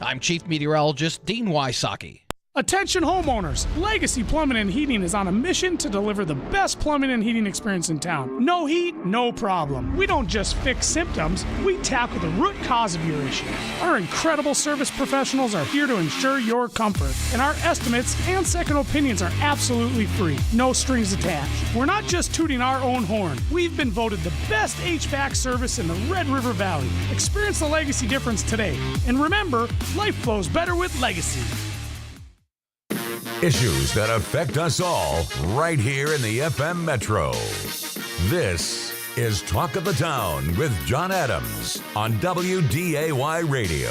I'm Chief Meteorologist Dean Wysocki. Attention homeowners, Legacy Plumbing and Heating is on a mission to deliver the best plumbing and heating experience in town. No heat, no problem. We don't just fix symptoms, we tackle the root cause of your issue. Our incredible service professionals are here to ensure your comfort, and our estimates and second opinions are absolutely free. No strings attached. We're not just tooting our own horn. We've been voted the best HVAC service in the Red River Valley. Experience the Legacy difference today. And remember, life flows better with Legacy. Issues that affect us all right here in the FM Metro. This is Talk of the Town with Jon Adams on WDAY Radio.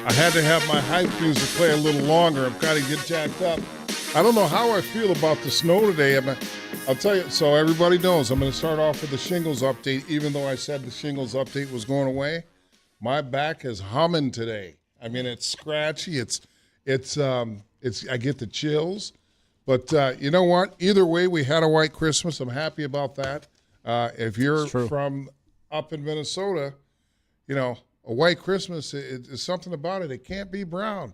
I had to have my hype music play a little longer. I'm kind of get jacked up. I don't know how I feel about the snow today. I'll tell you, so everybody knows, I'm going to start off with the shingles update. Even though I said the shingles update was going away, my back is humming today. I mean, it's scratchy. It's I get the chills. But you know what? Either way, we had a white Christmas. I'm happy about that. If you're from up in Minnesota, you know, a white Christmas is something about it. It can't be brown.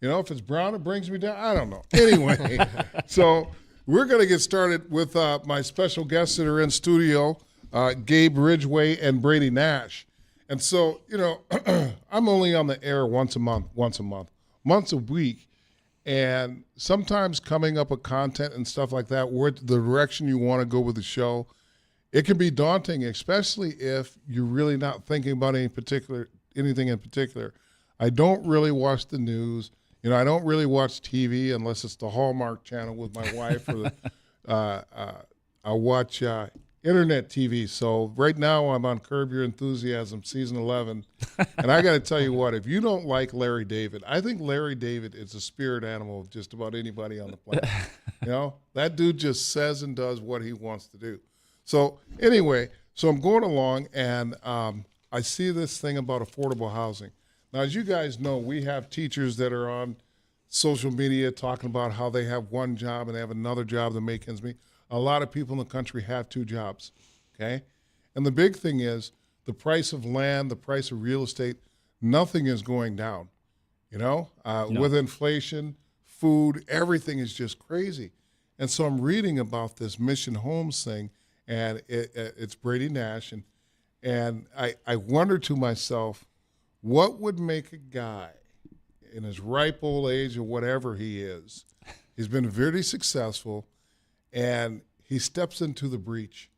You know, if it's brown, it brings me down. I don't know. Anyway, so we're going to get started with my special guests that are in studio, Gabe Ridgway and Brady Nash. And so, you know, I'm only on the air once a week. And sometimes coming up with content and stuff like that, where the direction you want to go with the show, it can be daunting, especially if you're really not thinking about anything in particular. I don't really watch the news. You know, I don't really watch TV unless it's the Hallmark Channel with my wife. Or I watch internet TV. So right now I'm on Curb Your Enthusiasm, season 11. And I got to tell you what, if you don't like Larry David, I think Larry David is a spirit animal of just about anybody on the planet. You know, that dude just says and does what he wants to do. So anyway, so I'm going along, and I see this thing about affordable housing. Now, as you guys know, we have teachers that are on social media talking about how they have one job and they have another job that make ends meet. A lot of people in the country have two jobs, okay? And the big thing is the price of land, the price of real estate, nothing is going down, you know? No. With inflation, food, everything is just crazy. And so I'm reading about this Mission Homes thing, and it's Brady Nash, and I wonder to myself, what would make a guy in his ripe old age or whatever he is, he's been very successful, and he steps into the breach.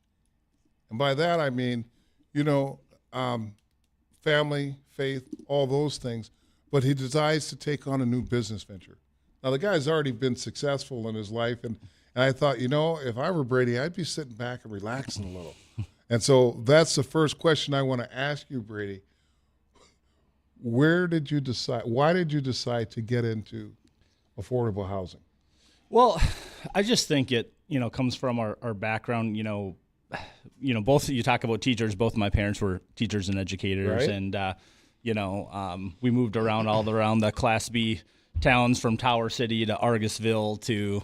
And by that I mean, you know, family, faith, all those things, but he decides to take on a new business venture. Now, the guy's already been successful in his life, and I thought, you know, if I were Brady, I'd be sitting back and relaxing a little. And so that's the first question I want to ask you, Brady. Why did you decide to get into affordable housing? Well, I just think it, you know, comes from our background, you know, both, you talk about teachers, both my parents were teachers and educators. Right. And, you know, we moved around all around the Class B towns, from Tower City to Argusville to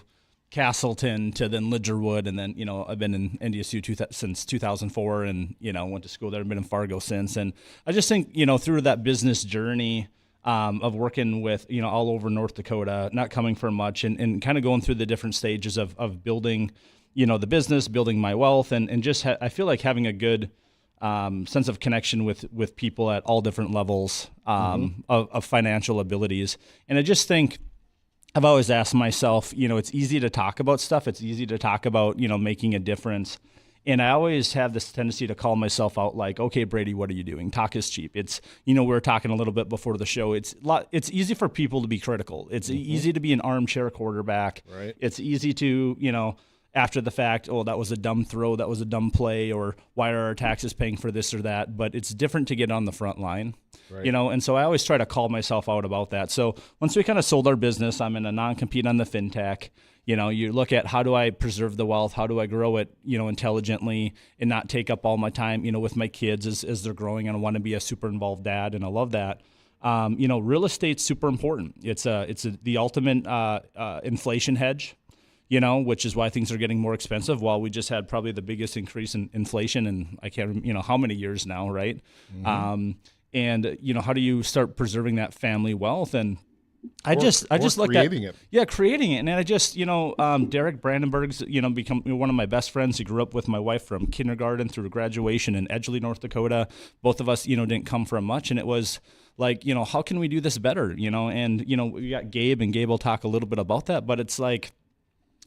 Castleton to then Lidgerwood, and then, you know, I've been in NDSU since 2004, and, you know, went to school there, been in Fargo since. And I just think, you know, through that business journey of working with, you know, all over North Dakota, not coming from much, and kind of going through the different stages of building, you know, the business, building my wealth, and just I feel like having a good sense of connection with people at all different levels of financial abilities. And I just think, I've always asked myself, you know, it's easy to talk about stuff. It's easy to talk about, you know, making a difference. And I always have this tendency to call myself out like, okay, Brady, what are you doing? Talk is cheap. It's, you know, we were talking a little bit before the show. It's easy for people to be critical. It's easy to be an armchair quarterback. Right. It's easy to, you know, after the fact, oh, that was a dumb throw, that was a dumb play, or why are our taxes paying for this or that? But it's different to get on the front line, right. You know, and so I always try to call myself out about that. So once we kind of sold our business, I'm in a non-compete on the fintech. You know, you look at, how do I preserve the wealth? How do I grow it, you know, intelligently and not take up all my time, you know, with my kids as they're growing, and I want to be a super involved dad, and I love that. You know, real estate's super important. It's the ultimate inflation hedge. which is why things are getting more expensive. While we just had probably the biggest increase in inflation in I can't remember, how many years now, right? And how do you start preserving that family wealth? And I just looked at creating it. Yeah, creating it. And I just, Derek Brandenburg's, become one of my best friends. He grew up with my wife from kindergarten through graduation in Edgeley, North Dakota. Both of us, didn't come from much. And it was like, how can we do this better? And, we got Gabe, and Gabe will talk a little bit about that. But it's like,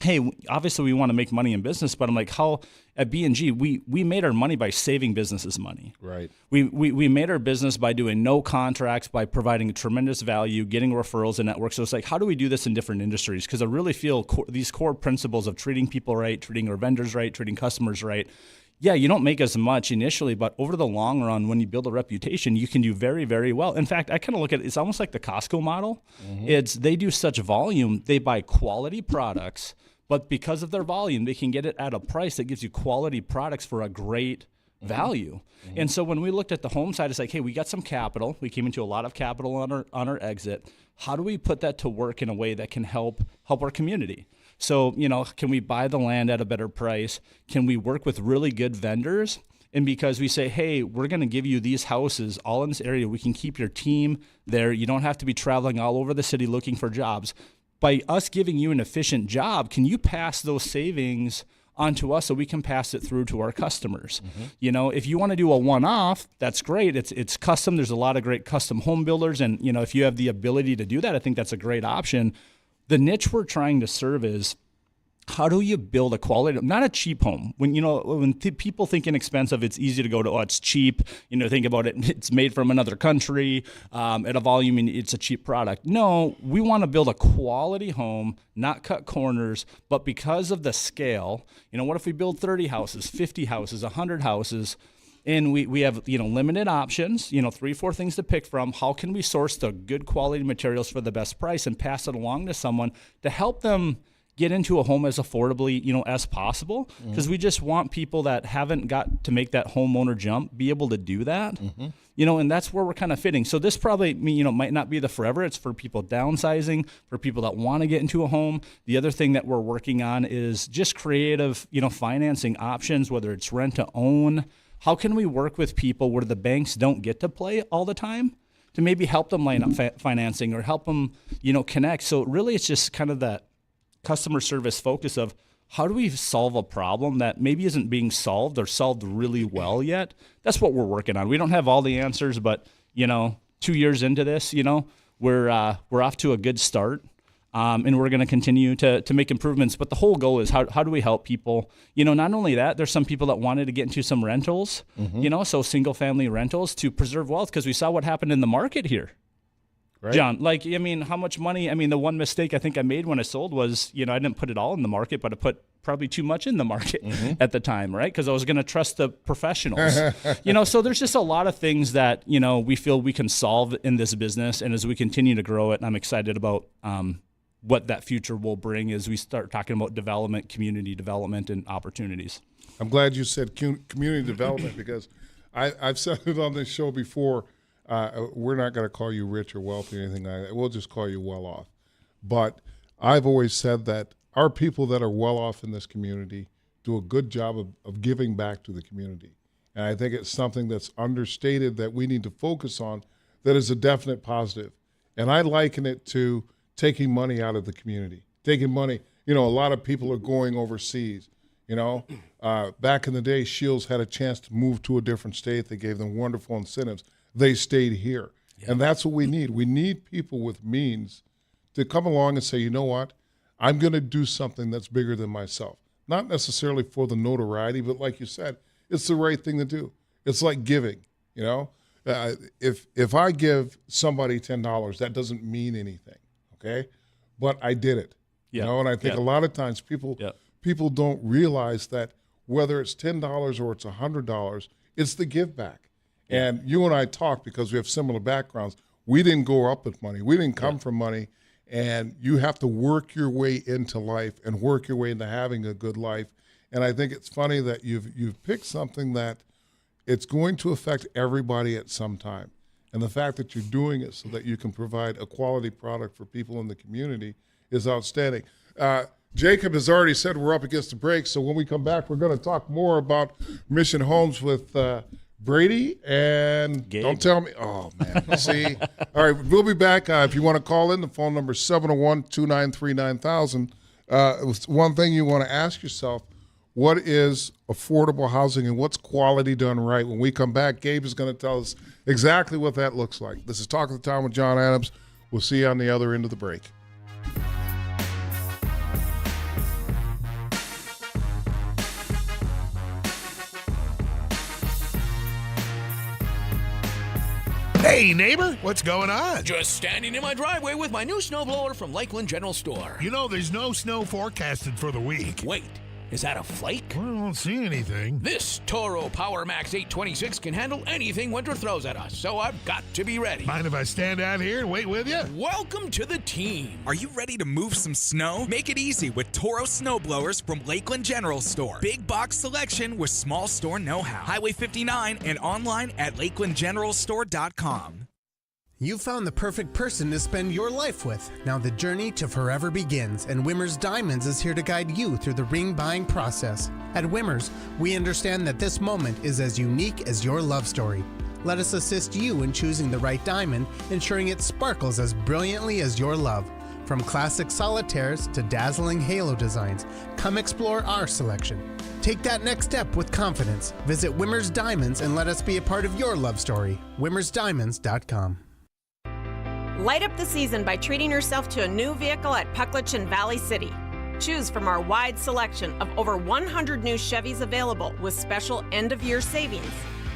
hey, obviously we want to make money in business, but I'm like, how at B&G, we made our money by saving businesses money. Right. We made our business by doing no contracts, by providing tremendous value, getting referrals and networks. So it's like, how do we do this in different industries? Because I really feel these core principles of treating people right, treating our vendors right, treating customers right. Yeah, you don't make as much initially, but over the long run, when you build a reputation, you can do very, very well. In fact, I kind of look at it's almost like the Costco model. They do such volume, they buy quality products, but because of their volume, they can get it at a price that gives you quality products for a great value. And so when we looked at the home side, it's like, hey, we got some capital. We came into a lot of capital on our exit. How do we put that to work in a way that can help our community? So, can we buy the land at a better price? Can we work with really good vendors? And because we say, hey, we're going to give you these houses all in this area, we can keep your team there. You don't have to be traveling all over the city looking for jobs. By us giving you an efficient job, can you pass those savings onto us so we can pass it through to our customers? If you want to do a one-off, that's great. It's custom. There's a lot of great custom home builders. And, if you have the ability to do that, I think that's a great option. The niche we're trying to serve is, how do you build a quality, not a cheap home? When people think inexpensive, it's easy to go to, oh, it's cheap. Think about it. It's made from another country at a volume, and it's a cheap product. No, we want to build a quality home, not cut corners, but because of the scale, what if we build 30 houses, 50 houses, 100 houses? And we have, limited options, 3-4 things to pick from. How can we source the good quality materials for the best price and pass it along to someone to help them get into a home as affordably, as possible? Because we just want people that haven't got to make that homeowner jump be able to do that, and that's where we're kind of fitting. So this probably, might not be the forever. It's for people downsizing, for people that want to get into a home. The other thing that we're working on is just creative, financing options, whether it's rent to own. How can we work with people where the banks don't get to play all the time to maybe help them line up financing or help them, connect? So really it's just kind of that customer service focus of, how do we solve a problem that maybe isn't being solved or solved really well yet? That's what we're working on. We don't have all the answers, but 2 years into this, we're off to a good start, and we're going to continue to make improvements. But the whole goal is, how do we help people? Not only that, there's some people that wanted to get into some rentals, so single family rentals to preserve wealth, because we saw what happened in the market here. Right. John, how much money? The one mistake I think I made when I sold was, I didn't put it all in the market, but I put probably too much in the market at the time, right? Because I was going to trust the professionals. So there's just a lot of things that, we feel we can solve in this business. And as we continue to grow it, I'm excited about what that future will bring as we start talking about development, community development, and opportunities. I'm glad you said community development, because I've said it on this show before. We're not going to call you rich or wealthy or anything like that. We'll just call you well off. But I've always said that our people that are well off in this community do a good job of giving back to the community. And I think it's something that's understated that we need to focus on, that is a definite positive. And I liken it to taking money out of the community. Taking money, a lot of people are going overseas. Back in the day, Shields had a chance to move to a different state. They gave them wonderful incentives. They stayed here. Yeah. And that's what we need. We need people with means to come along and say, you know what, I'm going to do something that's bigger than myself. Not necessarily for the notoriety, but like you said, it's the right thing to do. It's like giving, If I give somebody $10, that doesn't mean anything, okay? But I did it, And I think a lot of times people don't realize that whether it's $10 or it's $100, it's the give back. And you and I talk because we have similar backgrounds. We didn't grow up with money. We didn't come from money. And you have to work your way into life and work your way into having a good life. And I think it's funny that you've picked something that it's going to affect everybody at some time. And the fact that you're doing it so that you can provide a quality product for people in the community is outstanding. Jacob has already said we're up against the break, so when we come back, we're going to talk more about Mission Homes with Brady and Gabe. Don't tell me. Oh, man. See? All right, we'll be back. If you want to call in, the phone number is 701-293-9000. One thing you want to ask yourself, what is affordable housing and what's quality done right? When we come back, Gabe is going to tell us exactly what that looks like. This is Talk of the Town with Jon Adams. We'll see you on the other end of the break. Hey, neighbor, what's going on? Just standing in my driveway with my new snowblower from Lakeland General Store. You know, there's no snow forecasted for the week. Wait, is that a flake? Well, I don't see anything. This Toro Power Max 826 can handle anything winter throws at us, so I've got to be ready. Mind if I stand out here and wait with you? Welcome to the team. Are you ready to move some snow? Make it easy with Toro snowblowers from Lakeland General Store. Big box selection with small store know-how. Highway 59 and online at lakelandgeneralstore.com. You found the perfect person to spend your life with. Now the journey to forever begins, and Wimmers Diamonds is here to guide you through the ring buying process. At Wimmers, we understand that this moment is as unique as your love story. Let us assist you in choosing the right diamond, ensuring it sparkles as brilliantly as your love. From classic solitaires to dazzling halo designs, come explore our selection. Take that next step with confidence. Visit Wimmers Diamonds and let us be a part of your love story. WimmersDiamonds.com. Light up the season by treating yourself to a new vehicle at Pucklich and Valley City. Choose from our wide selection of over 100 new Chevys available with special end-of-year savings.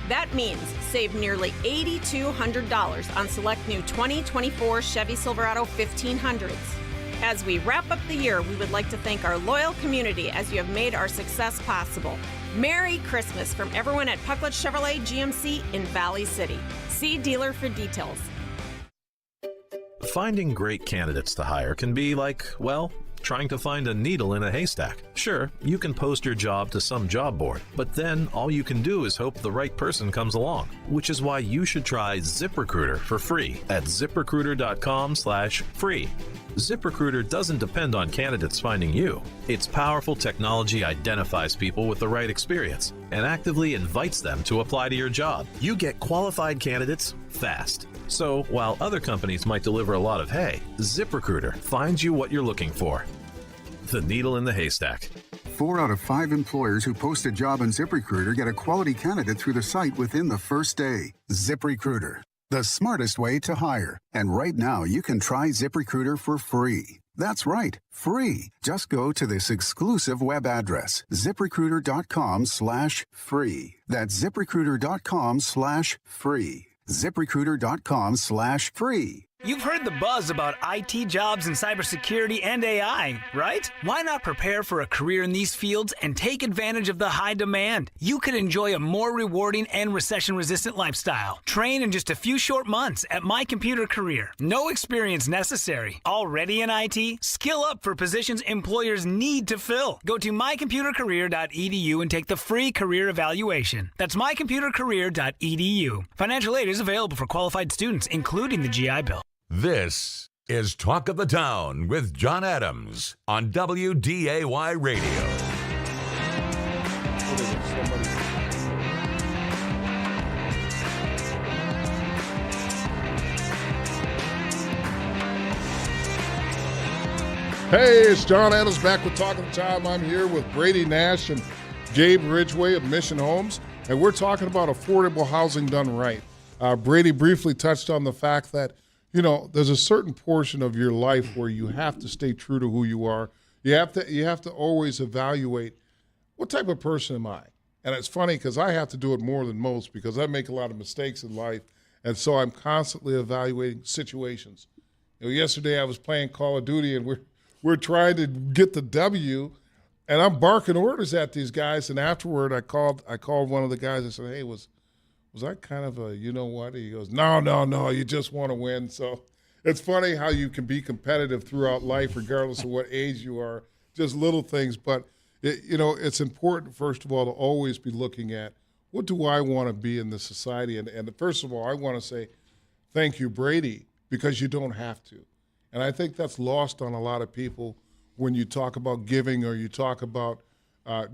That means save nearly $8,200 on select new 2024 Chevy Silverado 1500s. As we wrap up the year, we would like to thank our loyal community as you have made our success possible. Merry Christmas from everyone at Pucklich Chevrolet GMC in Valley City. See dealer for details. Finding great candidates to hire can be like, well, trying to find a needle in a haystack. Sure, you can post your job to some job board, but then all you can do is hope the right person comes along, which is why you should try ZipRecruiter for free at ziprecruiter.com/free. ZipRecruiter doesn't depend on candidates finding you. Its powerful technology identifies people with the right experience and actively invites them to apply to your job. You get qualified candidates fast. So, while other companies might deliver a lot of hay, ZipRecruiter finds you what you're looking for. The needle in the haystack. 4 out of 5 employers who post a job on ZipRecruiter get a quality candidate through the site within the first day. ZipRecruiter, the smartest way to hire. And right now, you can try ZipRecruiter for free. That's right, free. Just go to this exclusive web address, ziprecruiter.com/free. That's ziprecruiter.com/free. ZipRecruiter.com/free. You've heard the buzz about IT jobs in cybersecurity and AI, right? Why not prepare for a career in these fields and take advantage of the high demand? You could enjoy a more rewarding and recession-resistant lifestyle. Train in just a few short months at My Computer Career. No experience necessary. Already in IT? Skill up for positions employers need to fill. Go to mycomputercareer.edu and take the free career evaluation. That's mycomputercareer.edu. Financial aid is available for qualified students, including the GI Bill. This is Talk of the Town with Jon Adams on WDAY Radio. Hey, it's Jon Adams back with Talk of the Town. I'm here with Brady Nash and Gabe Ridgway of Mission Homes, and we're talking about affordable housing done right. Brady briefly touched on the fact that there's a certain portion of your life where you have to stay true to who you are. You have to always evaluate, what type of person am I? And it's funny because I have to do it more than most because I make a lot of mistakes in life, and so I'm constantly evaluating situations. Yesterday I was playing Call of Duty, and we're trying to get the W, and I'm barking orders at these guys. And afterward, I called one of the guys. I said, "Hey, was I kind of a you know what?" He goes, No, you just want to win. So it's funny how you can be competitive throughout life, regardless of what age you are, just little things. But, it's important, first of all, to always be looking at, what do I want to be in this society? And first of all, I want to say thank you, Brady, because you don't have to. And I think that's lost on a lot of people when you talk about giving or you talk about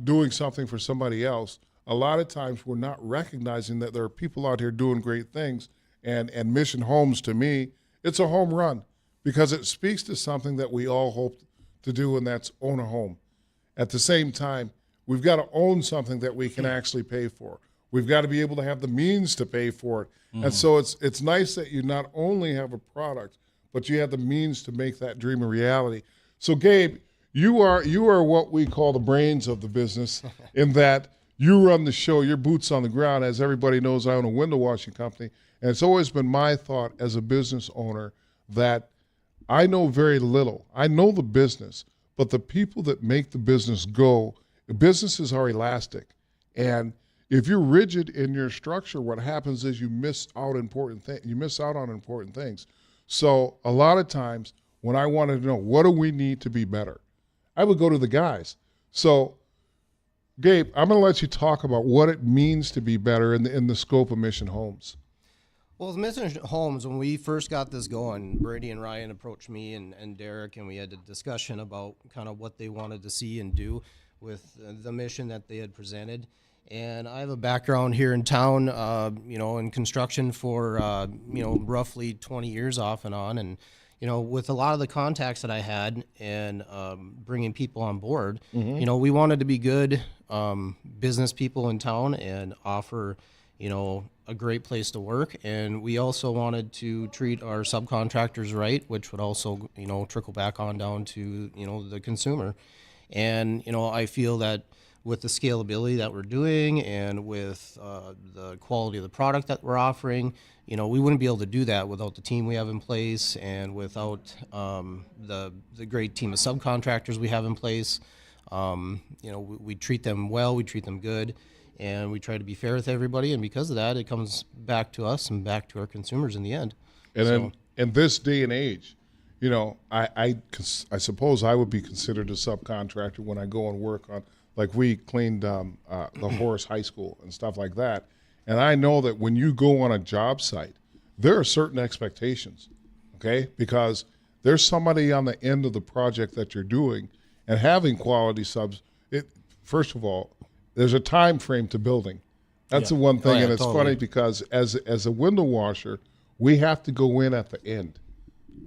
doing something for somebody else, a lot of times we're not recognizing that there are people out here doing great things. And Mission Homes, to me, it's a home run because it speaks to something that we all hope to do, and that's own a home. At the same time, we've got to own something that we can actually pay for. We've got to be able to have the means to pay for it. Mm-hmm. And so it's nice that you not only have a product, but you have the means to make that dream a reality. So, Gabe, you are what we call the brains of the business in that you run the show, your boots on the ground. As everybody knows, I own a window washing company. And it's always been my thought as a business owner that I know very little. I know the business, but the people that make the business go, businesses are elastic. And if you're rigid in your structure, what happens is you miss out on important things. So a lot of times when I wanted to know what do we need to be better, I would go to the guys. So Gabe, I'm going to let you talk about what it means to be better in the scope of Mission Homes. Well, with Mission Homes, when we first got this going, Brady and Ryan approached me and Derek, and we had a discussion about kind of what they wanted to see and do with the mission that they had presented. And I have a background here in town, in construction for, roughly 20 years off and on. And, with a lot of the contacts that I had and bringing people on board, Mm-hmm. We wanted to be good business people in town and offer, a great place to work. And we also wanted to treat our subcontractors right, which would also, trickle back on down to, the consumer. And, I feel that with the scalability that we're doing and with the quality of the product that we're offering, we wouldn't be able to do that without the team we have in place and without the great team of subcontractors we have in place. We treat them well, we treat them good, and we try to be fair with everybody. And because of that, it comes back to us and back to our consumers in the end. And then in this day and age, I suppose I would be considered a subcontractor when I go and work on, like we cleaned the Horace High School and stuff like that. And I know that when you go on a job site, there are certain expectations, okay? Because there's somebody on the end of the project that you're doing, and having quality subs, first of all, there's a time frame to building. That's the one thing, and it's totally funny because as a window washer, we have to go in at the end,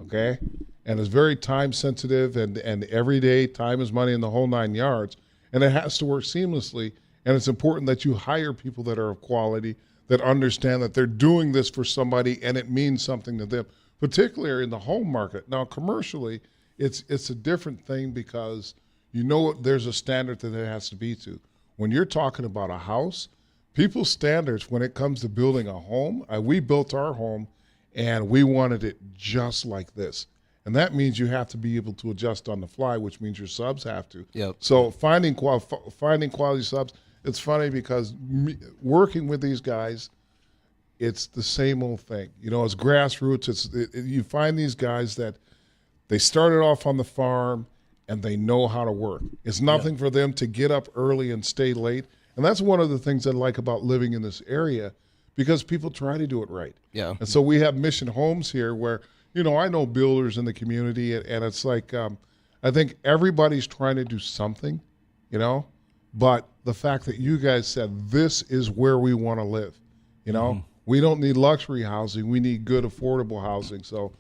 okay? And it's very time sensitive, and every day, time is money in the whole 9 yards, and it has to work seamlessly. And it's important that you hire people that are of quality, that understand that they're doing this for somebody and it means something to them, particularly in the home market. Now, commercially, it's a different thing because there's a standard that it has to be to. When you're talking about a house, people's standards when it comes to building a home, we built our home and we wanted it just like this. And that means you have to be able to adjust on the fly, which means your subs have to. Yep. So finding quality subs, it's funny because working with these guys, it's the same old thing. It's grassroots. You find these guys that they started off on the farm and they know how to work. It's nothing for them to get up early and stay late. And that's one of the things I like about living in this area because people try to do it right. Yeah. And so we have Mission Homes here where, I know builders in the community, and it's like I think everybody's trying to do something, but the fact that you guys said this is where we want to live, we don't need luxury housing, we need good affordable housing. So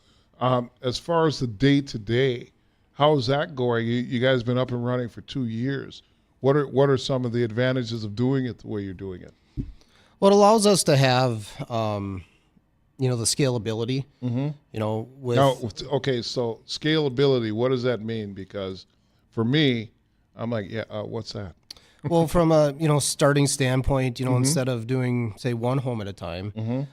as far as the day-to-day, how's that going? You guys have been up and running for 2 years. What are some of the advantages of doing it the way you're doing it? Well, it allows us to have the scalability, okay, so scalability, what does that mean? Because for me, I'm like, what's that? Well, from a, starting standpoint, instead of doing, say, one home at a time,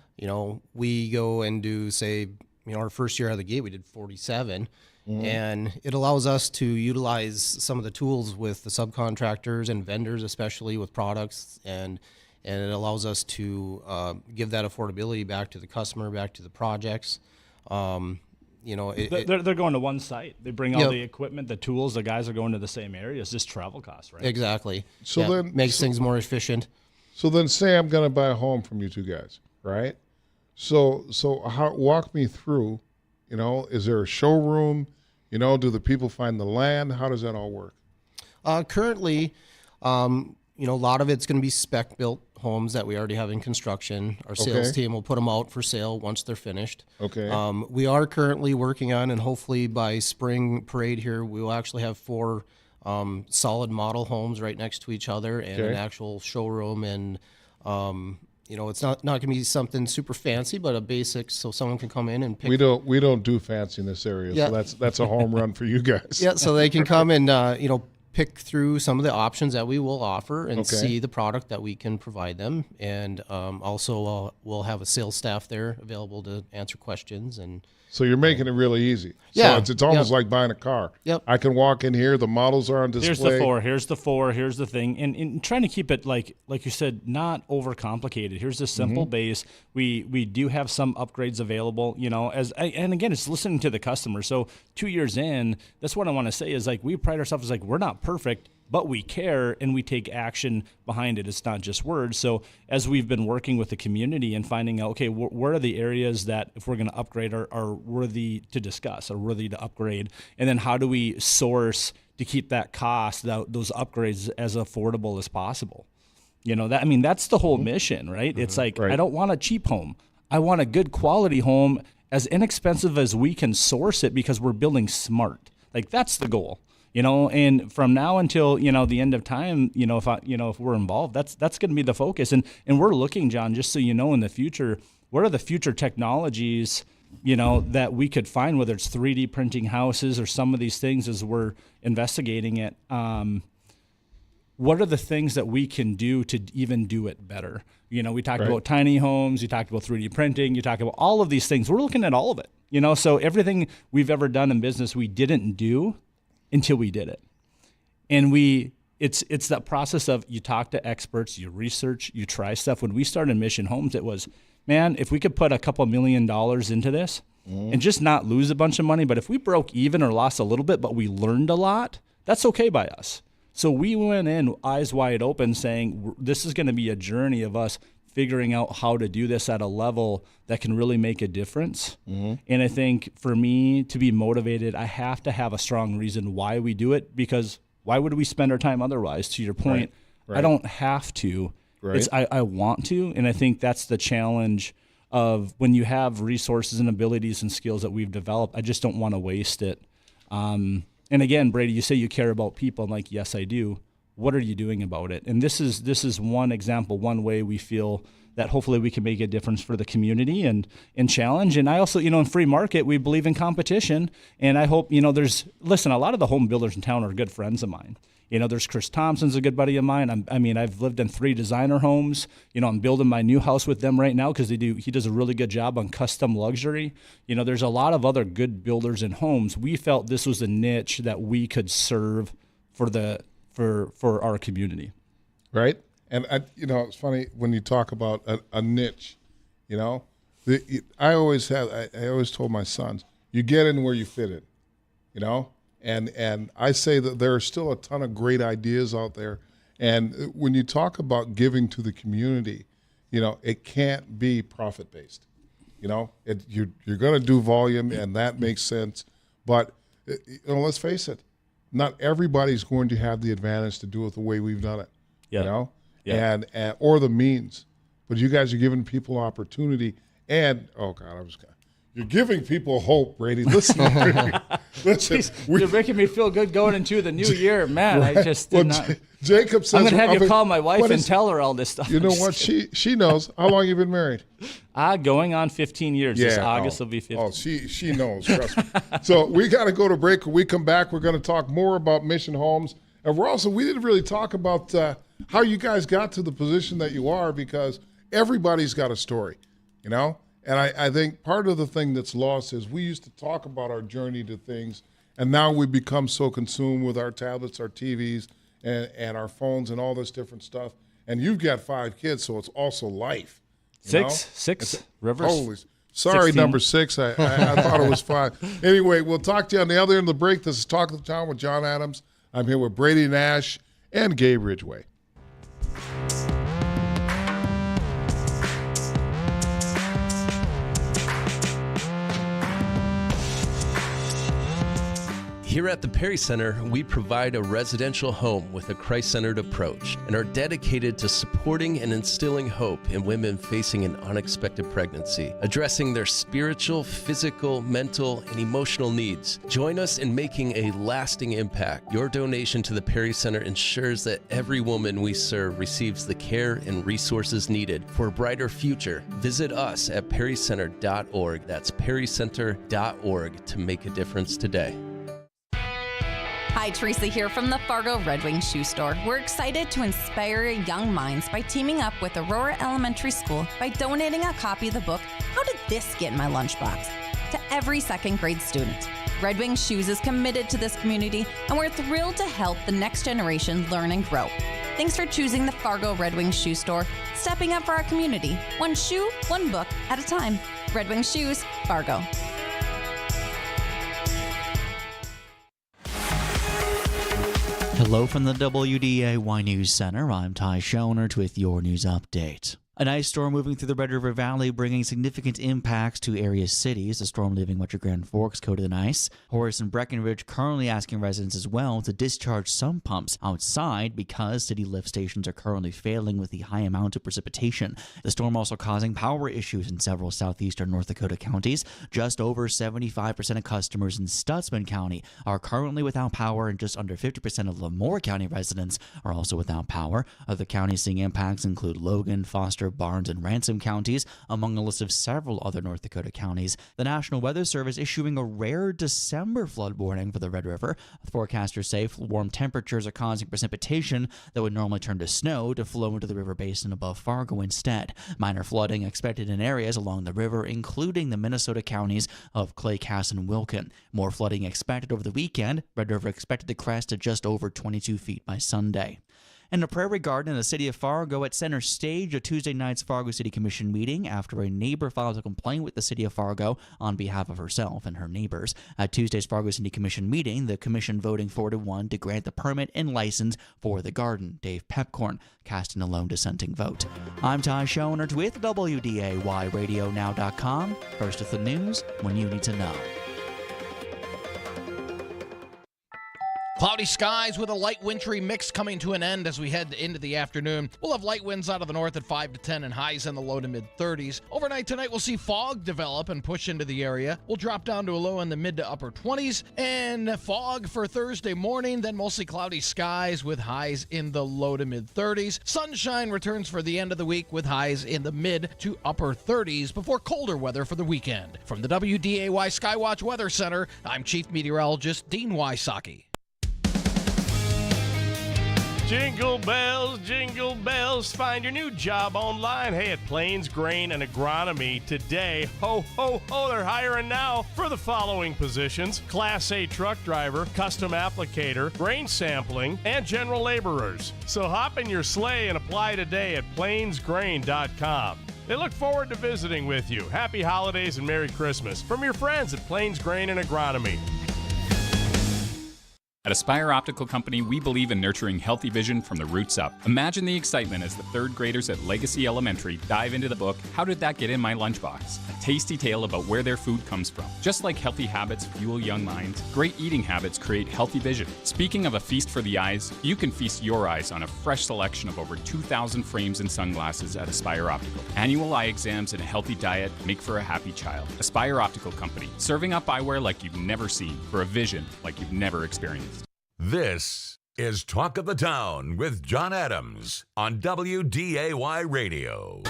we go and do, say, our first year out of the gate, we did 47. And it allows us to utilize some of the tools with the subcontractors and vendors, especially with products, and it allows us to give that affordability back to the customer, back to the projects. They're going to one site. They bring all the equipment, the tools. The guys are going to the same area. It's just travel costs, right? Exactly. So then makes things more efficient. So then, say I'm going to buy a home from you two guys, right? So walk me through. Is there a showroom? You know, do the people find the land? How does that all work? Currently, you know, a lot of it's going to be spec built homes that we already have in construction. Our sales team will put them out for sale once they're finished. Okay. We are currently working on, and hopefully by spring parade here, we will actually have 4 solid model homes right next to each other and an actual showroom. And, you know, it's not going to be something super fancy, but a basic so someone can come in and pick. We don't do fancy in this area, so that's a home run for you guys. Yeah, so they can come and, you know, pick through some of the options that we will offer and see the product that we can provide them. And also we'll have a sales staff there available to answer questions. And so you're making it really easy. Yeah. So it's almost like buying a car. Yep. I can walk in here, the models are on display. Here's the 4, here's the thing. And trying to keep it, like you said, not overcomplicated. Here's the simple base. We do have some upgrades available, you know, and again, it's listening to the customer. So 2 years in, that's what I want to say is, like, we pride ourselves as, like, we're not perfect, but we care and we take action behind it. It's not just words. So as we've been working with the community and finding out, okay, where are the areas that if we're going to upgrade are worthy to discuss, are worthy to upgrade, and then how do we source to keep that cost, those upgrades, as affordable as possible? You know, that's the whole mission, right? It's like, I don't want a cheap home. I want a good quality home, as inexpensive as we can source it, because we're building smart. Like, that's the goal. You know, and from now until, you know, the end of time, you know, if we're involved, that's going to be the focus. And we're looking, John, just so you know, in the future, what are the future technologies, you know, that we could find, whether it's 3D printing houses or some of these things as we're investigating it. What are the things that we can do to even do it better? You know, we talked about tiny homes, you talked about 3D printing, you talked about all of these things. We're looking at all of it, you know, so everything we've ever done in business, we didn't do until we did it. And it's that process of, you talk to experts, you research, you try stuff. When we started Mission Homes, it was, man, if we could put a couple $1 million into this and just not lose a bunch of money, but if we broke even or lost a little bit, but we learned a lot, that's okay by us. So we went in eyes wide open saying, this is going to be a journey of us figuring out how to do this at a level that can really make a difference. And I think for me to be motivated, I have to have a strong reason why we do it, because why would we spend our time otherwise? To your point, I don't have to. It's I want to, and I think that's the challenge of when you have resources and abilities and skills that we've developed, I just don't want to waste it. And again, Brady, you say you care about people. I'm like, yes, I do. What are you doing about it? And this is one example, one way we feel that hopefully we can make a difference for the community and challenge. And I also, you know, in free market, we believe in competition. And I hope, you know, listen, a lot of the home builders in town are good friends of mine. You know, there's Chris Thompson's a good buddy of mine. I've lived in 3 designer homes. You know, I'm building my new house with them right now because he does a really good job on custom luxury. You know, there's a lot of other good builders in homes. We felt this was a niche that we could serve for our community. Right. And, you know, it's funny when you talk about a niche, you know, I always told my sons, you get in where you fit in, you know, and I say that there are still a ton of great ideas out there. And when you talk about giving to the community, you know, it can't be profit-based. You know, you're going to do volume, and that makes sense. But, you know, let's face it, not everybody's going to have the advantage to do it the way we've done it. You know, and or the means. But you guys are giving people opportunity, and you're giving people hope, Brady. Listen, you're making me feel good going into the new year, man. I just did not. Jacob says, I'm going to have you call my wife and tell her all this stuff. You know what? She knows. How long you been married? Going on 15 years. This August will be 15. Oh, she knows. Trust me. So we got to go to break. When we come back, we're going to talk more about Mission Homes. And we didn't really talk about how you guys got to the position that you are, because everybody's got a story, you know? And I think part of the thing that's lost is we used to talk about our journey to things, and now we become so consumed with our tablets, our TVs, and our phones and all this different stuff. And you've got 5 kids, so it's also life. Six Rivers. Holy, sorry, 16. number 6. I thought it was 5. Anyway, we'll talk to you on the other end of the break. This is Talk of the Town with Jon Adams. I'm here with Brady Nash and Gabe Ridgway. Here at the Perry Center, we provide a residential home with a Christ-centered approach and are dedicated to supporting and instilling hope in women facing an unexpected pregnancy, addressing their spiritual, physical, mental, and emotional needs. Join us in making a lasting impact. Your donation to the Perry Center ensures that every woman we serve receives the care and resources needed for a brighter future. Visit us at perrycenter.org. That's perrycenter.org to make a difference today. Hi, Teresa here from the Fargo Red Wing Shoe Store. We're excited to inspire young minds by teaming up with Aurora Elementary School by donating a copy of the book, How Did This Get in My Lunchbox?, to every second grade student. Red Wing Shoes is committed to this community, and we're thrilled to help the next generation learn and grow. Thanks for choosing the Fargo Red Wing Shoe Store, stepping up for our community, one shoe, one book at a time. Red Wing Shoes, Fargo. Hello from the WDAY News Center. I'm Ty Schoenert with your news update. An ice storm moving through the Red River Valley, bringing significant impacts to area cities. The storm leaving much of Grand Forks coated in ice. Horace and Breckenridge currently asking residents as well to discharge some pumps outside because city lift stations are currently failing with the high amount of precipitation. The storm also causing power issues in several southeastern North Dakota counties. Just over 75% of customers in Stutsman County are currently without power, and just under 50% of Lemoore County residents are also without power. Other counties seeing impacts include Logan, Foster, Barnes, and Ransom counties, among a list of several other North Dakota counties. The National Weather Service issuing a rare December flood warning for the Red River. Forecasters say warm temperatures are causing precipitation that would normally turn to snow to flow into the river basin above Fargo instead. Minor flooding expected in areas along the river, including the Minnesota counties of Clay, Cass, and Wilkin. More flooding expected over the weekend. Red River expected to crest to just over 22 feet by Sunday. And a prairie garden in the city of Fargo at center stage of Tuesday night's Fargo City Commission meeting after a neighbor filed a complaint with the city of Fargo on behalf of herself and her neighbors. At Tuesday's Fargo City Commission meeting, the commission voting 4-1 to grant the permit and license for the garden. Dave Pepcorn casting a lone dissenting vote. I'm Ty Schoenert with WDAYRadioNow.com. First with the news when you need to know. Cloudy skies with a light wintry mix coming to an end as we head into the afternoon. We'll have light winds out of the north at 5 to 10 and highs in the low to mid 30s. Overnight tonight, we'll see fog develop and push into the area. We'll drop down to a low in the mid to upper 20s and fog for Thursday morning, then mostly cloudy skies with highs in the low to mid 30s. Sunshine returns for the end of the week with highs in the mid to upper 30s before colder weather for the weekend. From the WDAY Skywatch Weather Center, I'm Chief Meteorologist Dean Wysocki. Jingle bells, find your new job online. Hey, at Plains Grain and Agronomy today. Ho, ho, ho, they're hiring now for the following positions: Class A truck driver, custom applicator, grain sampling, and general laborers. So hop in your sleigh and apply today at plainsgrain.com. They look forward to visiting with you. Happy holidays and Merry Christmas from your friends at Plains Grain and Agronomy. At Aspire Optical Company, we believe in nurturing healthy vision from the roots up. Imagine the excitement as the third graders at Legacy Elementary dive into the book, How Did That Get in My Lunchbox? A tasty tale about where their food comes from. Just like healthy habits fuel young minds, great eating habits create healthy vision. Speaking of a feast for the eyes, you can feast your eyes on a fresh selection of over 2,000 frames and sunglasses at Aspire Optical. Annual eye exams and a healthy diet make for a happy child. Aspire Optical Company, serving up eyewear like you've never seen for a vision like you've never experienced. This is Talk of the Town with Jon Adams on WDAY Radio.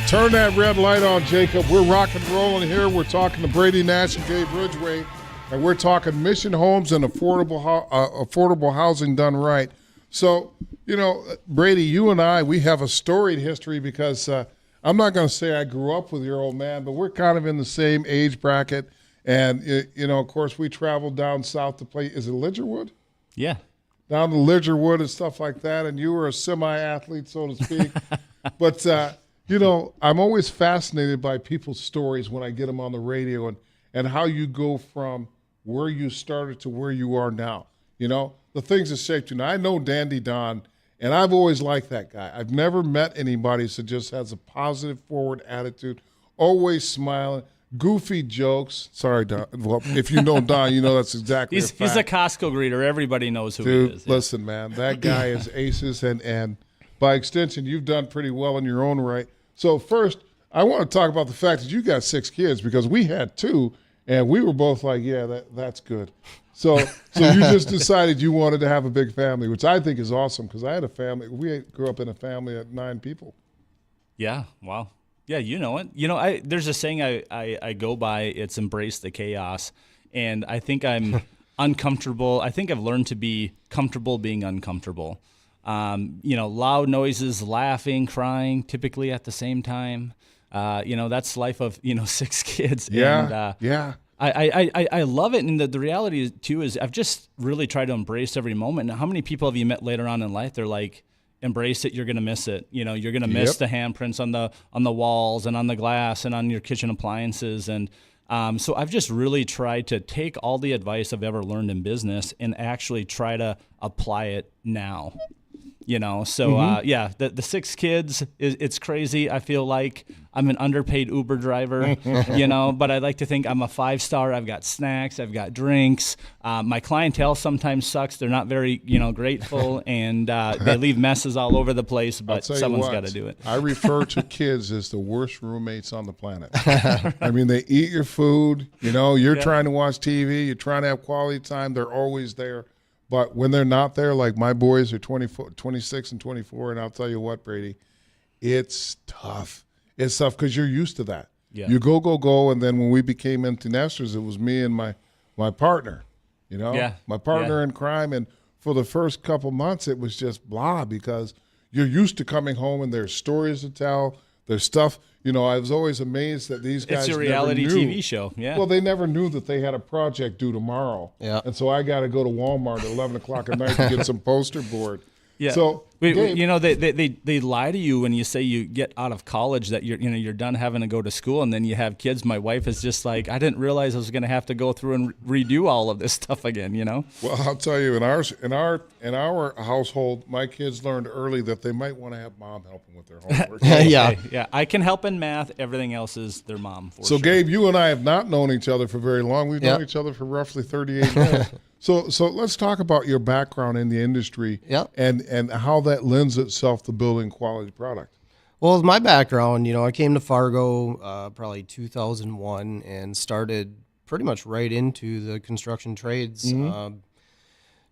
Turn that red light on, Jacob. We're rock and rolling here. We're talking to Brady Nash and Gabe Ridgway, and we're talking mission homes and affordable housing done right. So, Brady, you and I, we have a storied history because I'm not going to say I grew up with your old man, but we're kind of in the same age bracket. And, of course, we traveled down south to play. Is it Lidgerwood? Yeah. Down to Lidgerwood and stuff like that. And you were a semi-athlete, so to speak. But, you know, I'm always fascinated by people's stories when I get them on the radio and how you go from where you started to where you are now. You know, the things that shaped you. Now, I know Dandy Don, and I've always liked that guy. I've never met anybody that just has a positive, forward attitude, always smiling, goofy jokes. Sorry, Don. Well, if you know Don, you know that's exactly He's a Costco greeter. Everybody knows who Dude, he is. Listen, man, that guy is aces, and by extension, you've done pretty well in your own right. So first, I want to talk about the fact that you got 6 kids, because we had 2, and we were both like, yeah, that's good. So you just decided you wanted to have a big family, which I think is awesome, because I had a family. We grew up in a family of 9 people. Yeah, wow. Yeah, you know it. You know, there's a saying I go by, it's embrace the chaos. And I think I'm uncomfortable. I think I've learned to be comfortable being uncomfortable. You know, loud noises, laughing, crying, typically at the same time. You know, that's life of, 6 kids. Yeah, and, yeah. I love it, and the reality too is I've just really tried to embrace every moment. Now, how many people have you met later on in life? They're like, embrace it, you're gonna miss it. You know, you're gonna miss the handprints on the walls and on the glass and on your kitchen appliances. And so I've just really tried to take all the advice I've ever learned in business and actually try to apply it now. You know, so yeah, the 6 kids, it's crazy. I feel like I'm an underpaid Uber driver, but I like to think I'm a 5-star. I've got snacks, I've got drinks. My clientele sometimes sucks. They're not very, grateful, and they leave messes all over the place, but someone's got to do it. I refer to kids as the worst roommates on the planet. I mean, they eat your food, you're trying to watch TV, you're trying to have quality time, they're always there. But when they're not there, like my boys are 26 and 24, and I'll tell you what, Brady, it's tough. It's tough because you're used to that. Yeah. You go, and then when we became empty nesters, it was me and my partner, my partner in crime. And for the first couple months, it was just blah, because you're used to coming home and there's stories to tell, there's stuff. I was always amazed that these guys It's a reality never knew. TV show, yeah. Well, they never knew that they had a project due tomorrow. Yeah. And so I got to go to Walmart at 11 o'clock at night to get some poster board. Yeah. So, they lie to you when you say you get out of college that you're done having to go to school, and then you have kids. My wife is just like, I didn't realize I was going to have to go through and redo all of this stuff again. Well, I'll tell you, in our household, my kids learned early that they might want to have mom helping with their homework. Yeah. I can help in math. Everything else is their mom. For sure. Gabe, you and I have not known each other for very long. We've known each other for roughly 38 years. So let's talk about your background in the industry and how that lends itself to building quality product. Well, with my background, I came to Fargo probably 2001 and started pretty much right into the construction trades.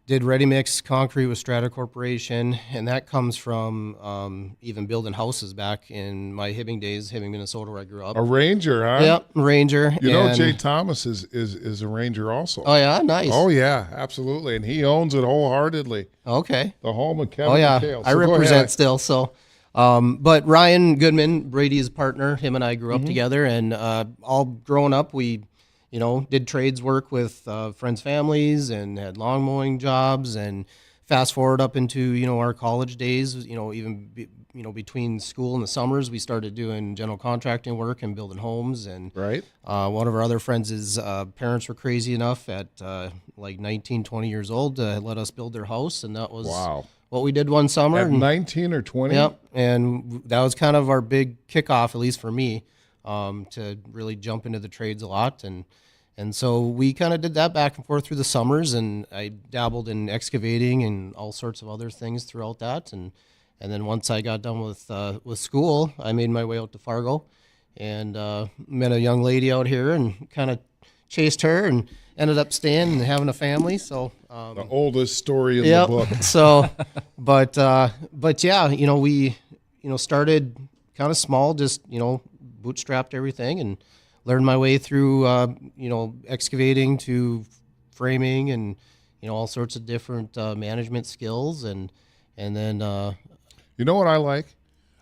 Did ready-mix concrete with Strata Corporation, and that comes from even building houses back in my Hibbing days, Hibbing, Minnesota, where I grew up. A ranger, huh? Yep, Ranger. Jay Thomas is a ranger also. Oh, yeah? Nice. Oh, yeah, absolutely. And he owns it wholeheartedly. Okay. The home of Kevin Oh, yeah. McHale. I represent still, so. But Ryan Goodman, Brady's partner, him and I grew up together, and all growing up, we did trades work with friends' families and had lawn mowing jobs. And fast forward up into, our college days, even, between school and the summers, we started doing general contracting work and building homes. And one of our other friends' parents were crazy enough at like 19, 20 years old to let us build their house. And that was what we did one summer. At 19 or 20? Yep. And that was kind of our big kickoff, at least for me, to really jump into the trades a lot. And so we kind of did that back and forth through the summers, and I dabbled in excavating and all sorts of other things throughout that. And then once I got done with school, I made my way out to Fargo and met a young lady out here and kind of chased her and ended up staying and having a family. So the oldest story in the book. So, but yeah, we started kind of small, just bootstrapped everything and learned my way through, excavating to framing and, all sorts of different management skills. And then... You know what I like?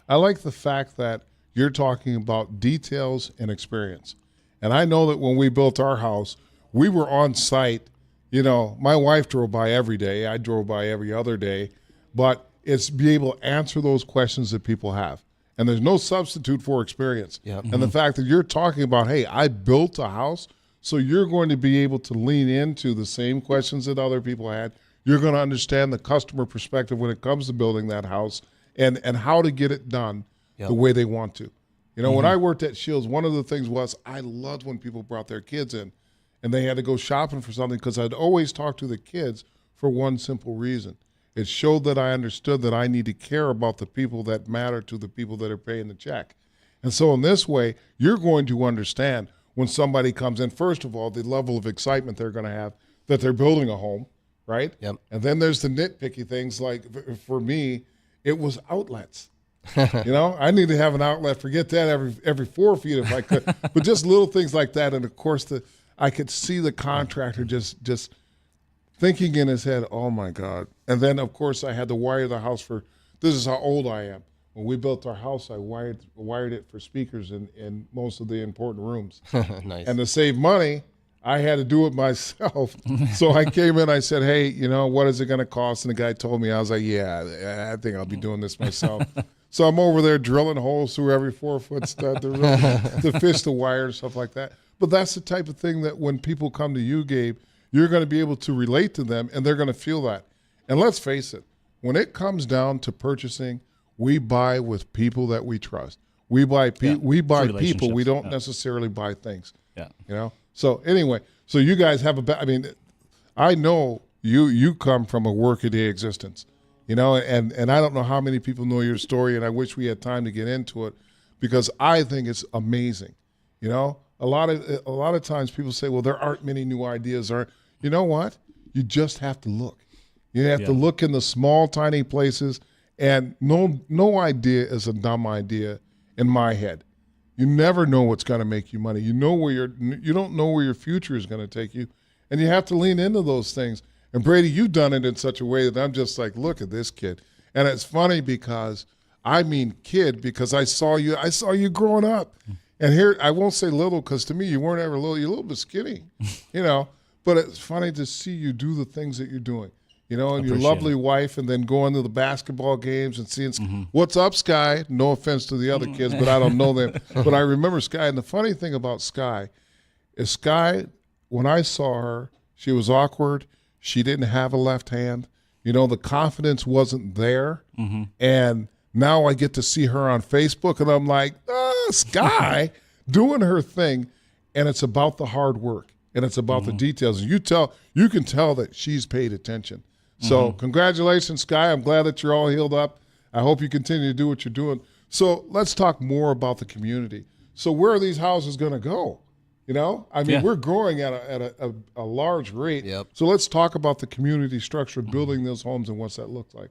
I like the fact that you're talking about details and experience. And I know that when we built our house, we were on site. My wife drove by every day. I drove by every other day. But it's be able to answer those questions that people have. And there's no substitute for experience. Yep. And the fact that you're talking about, hey, I built a house, so you're going to be able to lean into the same questions that other people had. You're going to understand the customer perspective when it comes to building that house and how to get it done the way they want to. You know, when I worked at Shields, one of the things was I loved when people brought their kids in and they had to go shopping for something because I'd always talk to the kids for one simple reason. It showed that I understood that I need to care about the people that matter to the people that are paying the check. And so in this way, you're going to understand when somebody comes in, first of all, the level of excitement they're going to have that they're building a home, right? Yep. And then there's the nitpicky things like, for me, it was outlets. You know, I need to have an outlet. Forget that every 4 feet if I could. But just little things like that. And, of course, I could see the contractor just thinking in his head, oh, my God. And then, of course, I had to wire the house this is how old I am. When we built our house, I wired it for speakers in most of the important rooms. Nice. And to save money, I had to do it myself. So I came in, I said, hey, you know, what is it going to cost? And the guy told me, I was like, yeah, I think I'll be doing this myself. So I'm over there drilling holes through every 4-foot stud to fish the wire and stuff like that. But that's the type of thing that when people come to you, Gabe, you're going to be able to relate to them, and they're going to feel that. And let's face it, when it comes down to purchasing, we buy with people that we trust. We buy people. We don't necessarily buy things. Yeah. You know. So anyway, so you guys have I mean, I know you come from a workaday existence. You know, and I don't know how many people know your story, and I wish we had time to get into it because I think it's amazing. You know, a lot of times people say, well, there aren't many new ideas. You know what? You just have to look. You have to look in the small, tiny places. And no idea is a dumb idea in my head. You never know what's going to make you money. You don't know where your future is going to take you, and you have to lean into those things. And Brady, you've done it in such a way that I'm just like, look at this kid. And it's funny because because I saw you growing up. And here, I won't say little because to me you weren't ever little. You're a little bit skinny, you know. But it's funny to see you do the things that you're doing. You know, and your lovely wife, and then going to the basketball games and seeing, what's up, Sky? No offense to the other kids, but I don't know them. But I remember Sky. And the funny thing about Sky is Sky, when I saw her, she was awkward. She didn't have a left hand. You know, the confidence wasn't there. And now I get to see her on Facebook, and I'm like, Sky doing her thing. And it's about the hard work, and it's about the details. And you can tell that she's paid attention. So congratulations, Sky. I'm glad that you're all healed up. I hope you continue to do what you're doing. So let's talk more about the community. So where are these houses going to go? You know, I mean, we're growing at a large rate. Yep. So let's talk about the community structure of building those homes and what's that look like.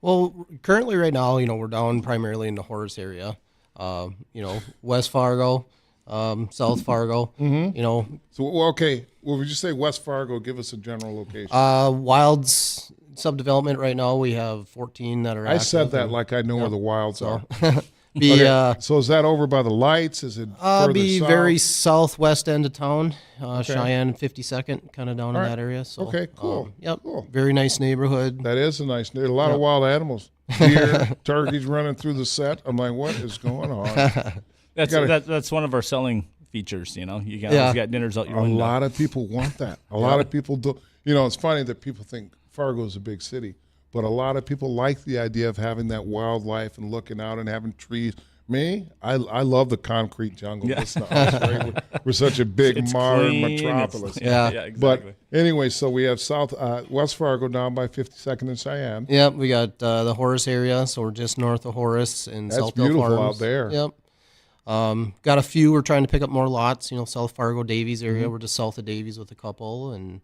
Well, currently right now, you know, we're down primarily in the Horace area. You know, West Fargo, South Fargo, you know. So, okay, well, would you say West Fargo? Give us a general location. Wilds subdevelopment right now, we have 14 that are active. I said that like I know where the Wilds are. So is that over by the lights? Is it further be south? very southwest end of town, Cheyenne, 52nd, kind of down in that area. So, okay, cool. Cool. Very nice neighborhood. That is a nice neighborhood. A lot of wild animals. Deer, turkeys running through the set. I'm like, what is going on? That's one of our selling features. You know, you got dinners out your window. A lot of people want that. A lot of people do. You know, it's funny that people think Fargo is a big city, but a lot of people like the idea of having that wildlife and looking out and having trees. Me, I love the concrete jungle. Yeah. It's not us, right? We're such a big modern metropolis. Exactly. But anyway, so we have West Fargo down by 52nd and Cheyenne. Yep, we got the Horace area, so we're just north of Horace and That's Southdale beautiful Farms. out there. Yep. Got a few. We're trying to pick up more lots. You know, South Fargo, Davies area. We're just south of Davies with a couple, and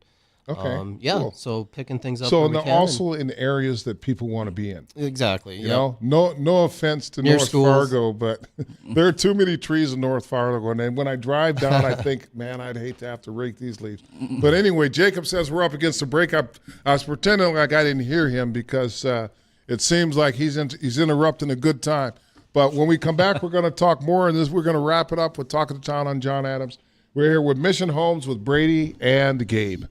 cool. So picking things up. So where we can also in areas that people want to be in. Exactly. You know, no offense to Near North schools. Fargo, but there are too many trees in North Fargo, and then when I drive down, I think, man, I'd hate to have to rake these leaves. But anyway, Jacob says we're up against the break. I was pretending like I didn't hear him because it seems like he's interrupting a good time. But when we come back, we're going to talk more, and we're going to wrap it up with Talk of the Town on Jon Adams. We're here with Mission Homes with Brady and Gabe.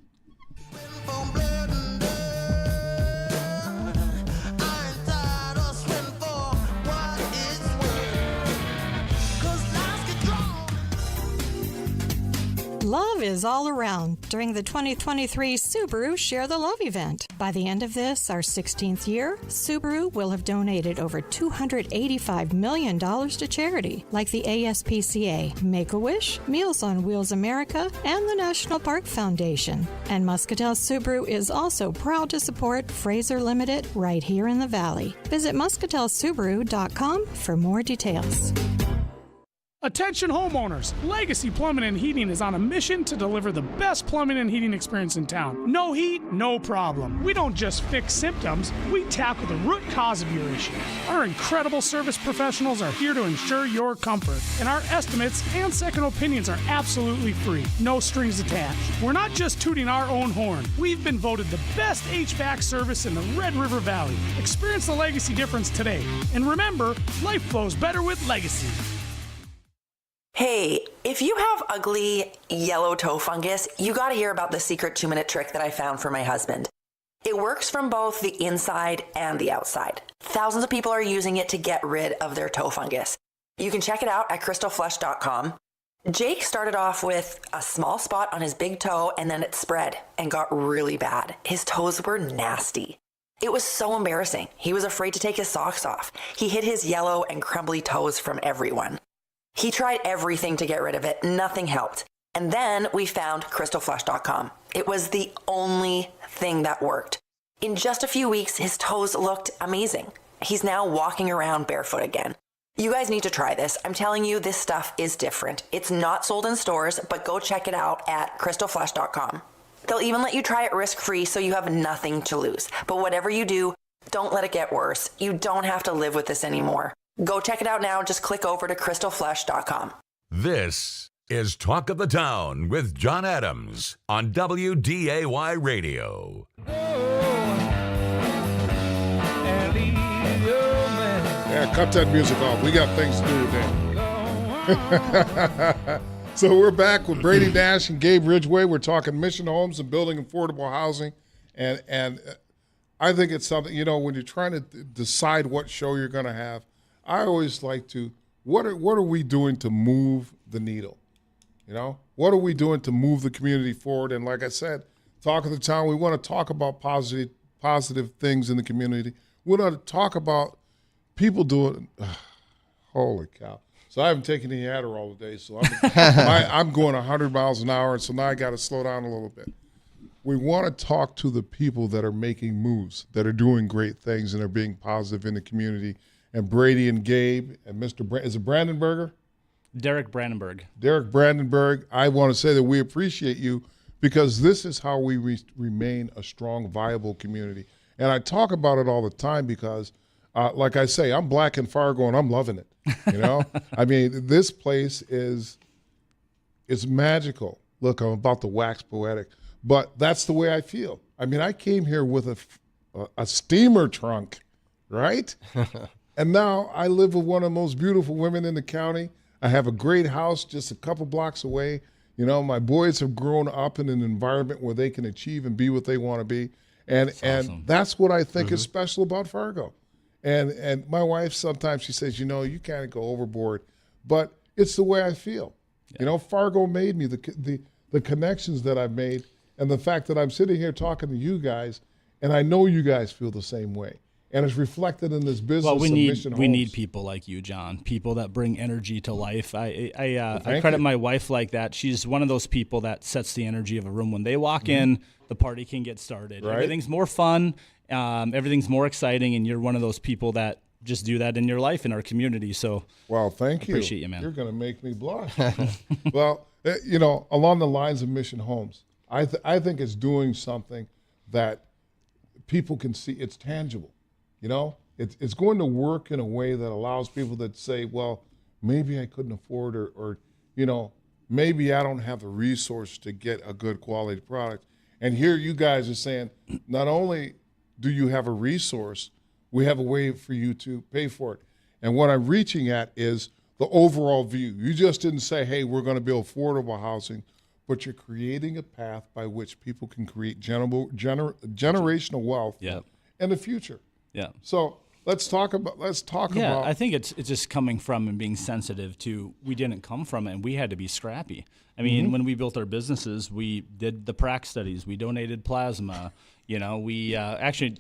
Love is all around during the 2023 Subaru Share the Love event. By the end of this, our 16th year, Subaru will have donated over $285 million to charity, like the ASPCA, Make-A-Wish, Meals on Wheels America, and the National Park Foundation. And Muscatel Subaru is also proud to support Fraser Limited right here in the Valley. Visit muscatelsubaru.com for more details. Attention homeowners, Legacy Plumbing and Heating is on a mission to deliver the best plumbing and heating experience in town. No heat, no problem. We don't just fix symptoms, we tackle the root cause of your issue. Our incredible service professionals are here to ensure your comfort, and our estimates and second opinions are absolutely free, no strings attached. We're not just tooting our own horn. We've been voted the best HVAC service in the Red River Valley. Experience the Legacy difference today. And remember, life flows better with Legacy. Hey, if you have ugly yellow toe fungus, you gotta hear about the secret 2-minute trick that I found for my husband. It works from both the inside and the outside. Thousands of people are using it to get rid of their toe fungus. You can check it out at crystalflesh.com. Jake started off with a small spot on his big toe and then it spread and got really bad. His toes were nasty. It was so embarrassing. He was afraid to take his socks off. He hid his yellow and crumbly toes from everyone. He tried everything to get rid of it. Nothing helped. And then we found crystalflesh.com. It was the only thing that worked. In just a few weeks, his toes looked amazing. He's now walking around barefoot again. You guys need to try this. I'm telling you, this stuff is different. It's not sold in stores, but go check it out at crystalflesh.com. They'll even let you try it risk-free so you have nothing to lose. But whatever you do, don't let it get worse. You don't have to live with this anymore. Go check it out now. Just click over to crystalflesh.com. This is Talk of the Town with Jon Adams on WDAY Radio. Yeah, cut that music off. We got things to do today. So we're back with Brady Nash and Gabe Ridgway. We're talking mission homes and building affordable housing. And I think it's something, when you're trying to decide what show you're going to have, I always like to, what are we doing to move the needle? What are we doing to move the community forward? And like I said, Talk of the Town, we want to talk about positive things in the community. We want to talk about people doing, holy cow. So I haven't taken any Adderall today, so I'm going 100 miles an hour, and so now I got to slow down a little bit. We want to talk to the people that are making moves, that are doing great things and are being positive in the community. And Brady and Gabe and is it Brandenburger? Derek Brandenburg. Derek Brandenburg, I want to say that we appreciate you because this is how we remain a strong, viable community. And I talk about it all the time because, like I say, I'm black in Fargo and I'm loving it. I mean, this place is magical. Look, I'm about to wax poetic, but that's the way I feel. I mean, I came here with a steamer trunk, right? And now I live with one of the most beautiful women in the county. I have a great house just a couple blocks away. My boys have grown up in an environment where they can achieve and be what they want to be. And awesome. And that's what I think is special about Fargo. And my wife, sometimes she says, you can't go overboard. But it's the way I feel. Yeah. Fargo made me the connections that I've made and the fact that I'm sitting here talking to you guys, and I know you guys feel the same way. And it's reflected in this business of mission homes. We need people like you, John, people that bring energy to life. I credit my wife like that. She's one of those people that sets the energy of a room. When they walk in, the party can get started. Right? Everything's more fun. Everything's more exciting, and you're one of those people that just do that in your life, in our community. So, well, thank you. Appreciate you, man. You're going to make me blush. Well, along the lines of mission homes, I think it's doing something that people can see. It's tangible. It's going to work in a way that allows people that say, well, maybe I couldn't afford or maybe I don't have the resource to get a good quality product. And here you guys are saying, not only do you have a resource, we have a way for you to pay for it. And what I'm reaching at is the overall view. You just didn't say, hey, we're going to build affordable housing, but you're creating a path by which people can create generational wealth in the future. Yeah. So let's talk about. Yeah, I think it's just coming from and being sensitive to. We didn't come from it, and we had to be scrappy. I mean, when we built our businesses, we did the prac studies. We donated plasma. We actually,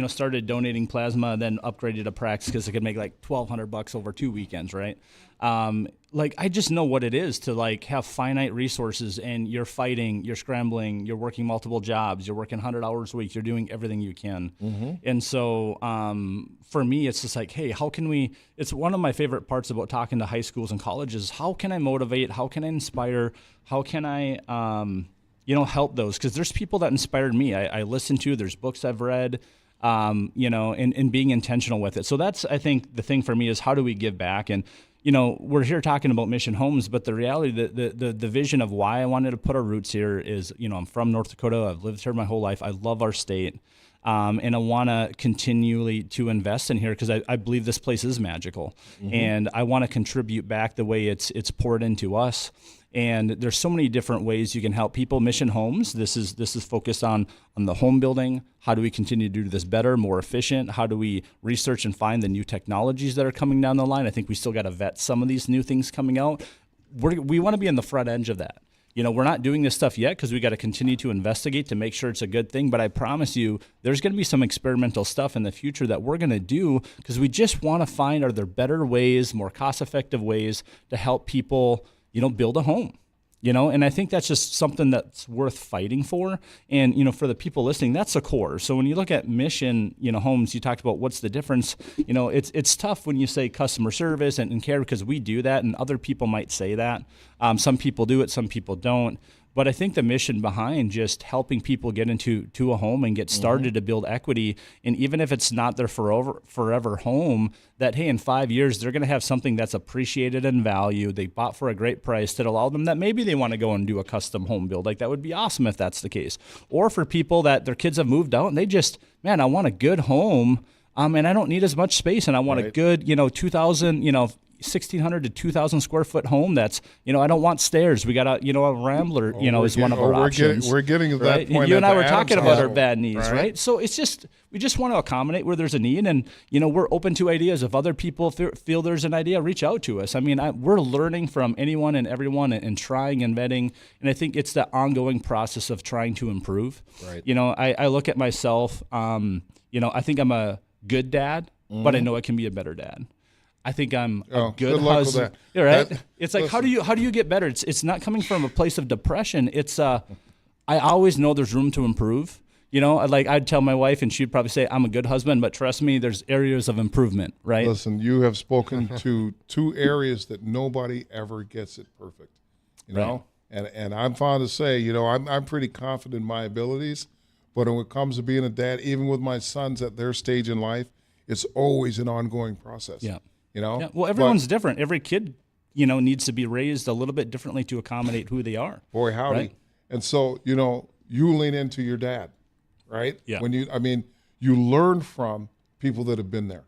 started donating plasma, then upgraded to pracs because it could make like $1,200 over 2 weekends, right? I just know what it is to have finite resources, and you're fighting, you're scrambling, you're working multiple jobs, you're working 100 hours a week, you're doing everything you can. And so for me, it's just hey, how can we, it's one of my favorite parts about talking to high schools and colleges, how can I motivate, how can I inspire, how can I, help those? Because there's people that inspired me. I listen to, there's books I've read, and being intentional with it. So that's, I think, the thing for me is how do we give back? And, we're here talking about Mission Homes, but the reality, the vision of why I wanted to put our roots here is, I'm from North Dakota. I've lived here my whole life. I love our state. And I want to continually to invest in here because I believe this place is magical. And I want to contribute back the way it's poured into us. And there's so many different ways you can help people. Mission Homes, this is focused on the home building. How do we continue to do this better, more efficient? How do we research and find the new technologies that are coming down the line? I think we still got to vet some of these new things coming out. We want to be on the front edge of that. We're not doing this stuff yet because we got to continue to investigate to make sure it's a good thing. But I promise you, there's going to be some experimental stuff in the future that we're going to do because we just want to find, are there better ways, more cost-effective ways to help people, build a home. And I think that's just something that's worth fighting for. And, for the people listening, that's the core. So when you look at Mission, Homes, you talked about what's the difference. It's tough when you say customer service and care because we do that and other people might say that. Some people do it, some people don't. But I think the mission behind just helping people get into a home and get started to build equity, and even if it's not their forever home, that, hey, in 5 years, they're going to have something that's appreciated in value, they bought for a great price that allow them that maybe they want to go and do a custom home build. That would be awesome if that's the case. Or for people that their kids have moved out and they just, man, I want a good home, and I don't need as much space, and I want a good, 2,000, 1,600 to 2,000 square foot home. That's, I don't want stairs. We got a Rambler, is one of our options. We're getting to that right? point. You and I were Adams talking about our house. bad needs, right? So it's just, we just want to accommodate where there's a need. And, we're open to ideas. If other people feel there's an idea, reach out to us. I mean, we're learning from anyone and everyone and trying and vetting. And I think it's the ongoing process of trying to improve. Right. I look at myself, I think I'm a good dad, but I know I can be a better dad. I think I'm a good husband. Right? It's like, listen, how do you get better? It's not coming from a place of depression. It's I always know there's room to improve. I'd tell my wife and she'd probably say I'm a good husband, but trust me, there's areas of improvement, right? Listen, you have spoken to two areas that nobody ever gets it perfect. And I'm fond to say, I'm pretty confident in my abilities, but when it comes to being a dad, even with my sons at their stage in life, it's always an ongoing process. Yeah. Well, everyone's different. Every kid, needs to be raised a little bit differently to accommodate who they are. Boy, howdy. Right? And so, you lean into your dad, right? Yeah. You learn from people that have been there,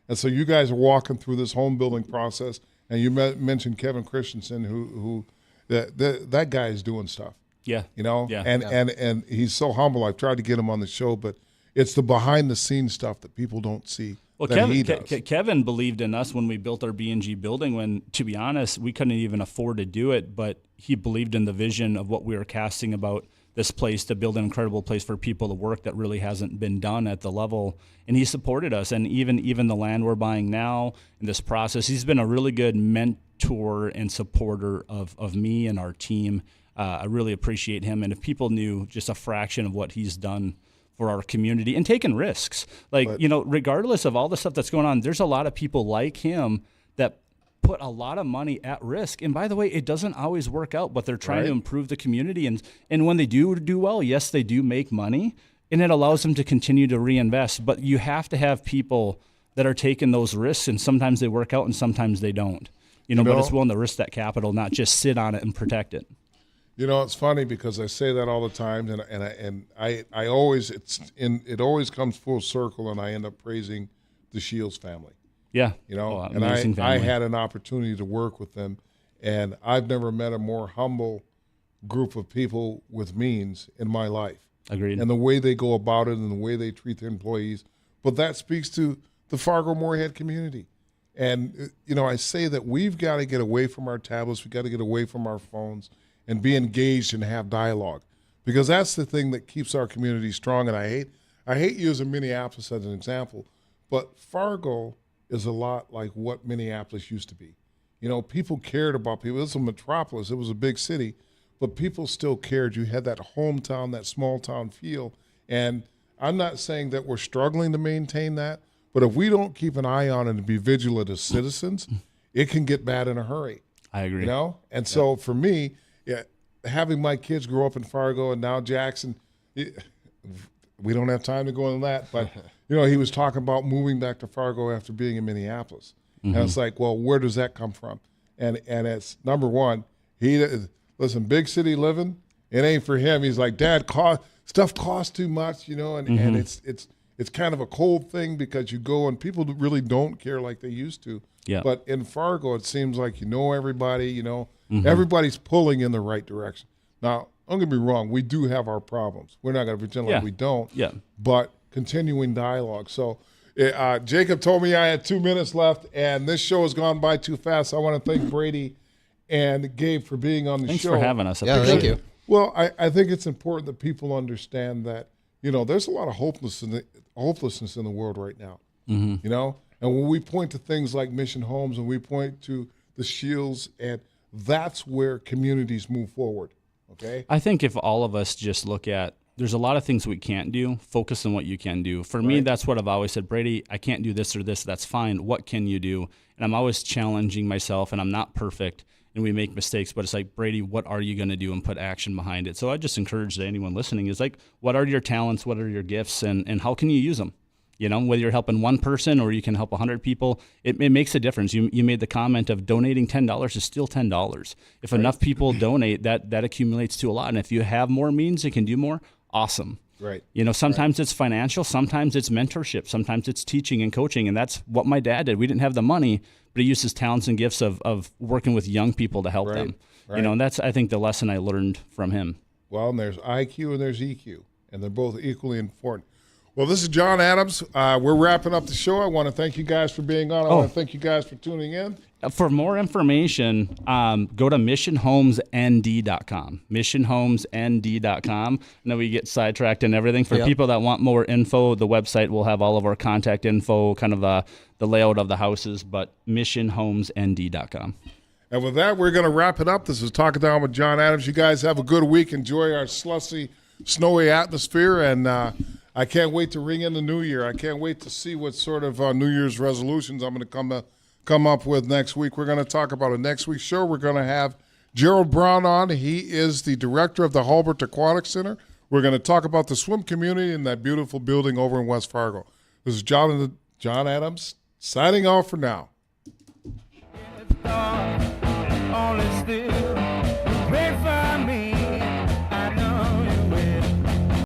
And so you guys are walking through this home building process, and you mentioned Kevin Christensen, who that guy is doing stuff. Yeah. Yeah. And he's so humble. I've tried to get him on the show, but it's the behind the scenes stuff that people don't see. Well, Kevin believed in us when we built our B&G building when, to be honest, we couldn't even afford to do it, but he believed in the vision of what we were casting about this place to build an incredible place for people to work that really hasn't been done at the level, and he supported us. And even the land we're buying now in this process, he's been a really good mentor and supporter of me and our team. I really appreciate him, and if people knew just a fraction of what he's done for our community and taking risks. Regardless of all the stuff that's going on, there's a lot of people like him that put a lot of money at risk. And by the way, it doesn't always work out, but they're trying to improve the community. And when they do well, yes, they do make money, and it allows them to continue to reinvest. But you have to have people that are taking those risks, and sometimes they work out and sometimes they don't. But it's willing to risk that capital, not just sit on it and protect it. It's funny because I say that all the time, and I always it always comes full circle, and I end up praising the Shields family. Yeah, and I had an opportunity to work with them, and I've never met a more humble group of people with means in my life. Agreed. And the way they go about it, and the way they treat their employees, but that speaks to the Fargo Moorhead community. And, I say that we've got to get away from our tablets. We've got to get away from our phones and be engaged and have dialogue, because that's the thing that keeps our community strong. And I hate using Minneapolis as an example, but Fargo is a lot like what Minneapolis used to be. People cared about people. It was a metropolis. It was a big city, but people still cared. You had that hometown, that small town feel. And I'm not saying that we're struggling to maintain that, but if we don't keep an eye on it and be vigilant as citizens, it can get bad in a hurry. I agree. And so for me, having my kids grow up in Fargo and now Jackson, we don't have time to go into that, but he was talking about moving back to Fargo after being in Minneapolis. And it's like, well, where does that come from? And it's number one, listen, big city living, it ain't for him. He's like, Dad, stuff costs too much, and it's kind of a cold thing because you go and people really don't care like they used to. Yeah. But in Fargo, it seems like everybody, everybody's pulling in the right direction. Now, don't get me wrong, we do have our problems. We're not going to pretend like we don't. Yeah. But continuing dialogue. So Jacob told me I had 2 minutes left, and this show has gone by too fast. I want to thank Brady and Gabe for being on the Thanks show. for having us. Thank you. Well, I think it's important that people understand that, there's a lot of hopelessness in the world right now, and when we point to things like Mission Homes and we point to the Shields, and that's where communities move forward, okay? I think if all of us just look at, there's a lot of things we can't do, focus on what you can do. For me, that's what I've always said, Brady, I can't do this or this, that's fine. What can you do? And I'm always challenging myself, and I'm not perfect, and we make mistakes, but it's like, Brady, what are you going to do, and put action behind it? So I just encourage that anyone listening is like, what are your talents, what are your gifts, and how can you use them? Whether you're helping one person or you can help 100 people, it makes a difference. You made the comment of donating $10 is still $10. If enough people donate, that accumulates to a lot. And if you have more means, you can do more, awesome. Right. Sometimes it's financial, sometimes it's mentorship, sometimes it's teaching and coaching, and that's what my dad did. We didn't have the money, but he used his talents and gifts of working with young people to help them. Right. And that's, I think, the lesson I learned from him. Well, and there's IQ and there's EQ, and they're both equally important. Well, this is Jon Adams. We're wrapping up the show. I want to thank you guys for being on. I want to thank you guys for tuning in. For more information, go to missionhomesnd.com. Missionhomesnd.com. I know we get sidetracked and everything. For people that want more info, the website will have all of our contact info, kind of the layout of the houses, but missionhomesnd.com. And with that, we're going to wrap it up. This is Talking Down with Jon Adams. You guys have a good week. Enjoy our slushy, snowy atmosphere, and I can't wait to ring in the new year. I can't wait to see what sort of New Year's resolutions I'm going to come up with next week. We're going to talk about it next week's show. We're going to have Gerald Brown on. He is the director of the Hulbert Aquatic Center. We're going to talk about the swim community in that beautiful building over in West Fargo. This is Jon Adams signing off for now. Only still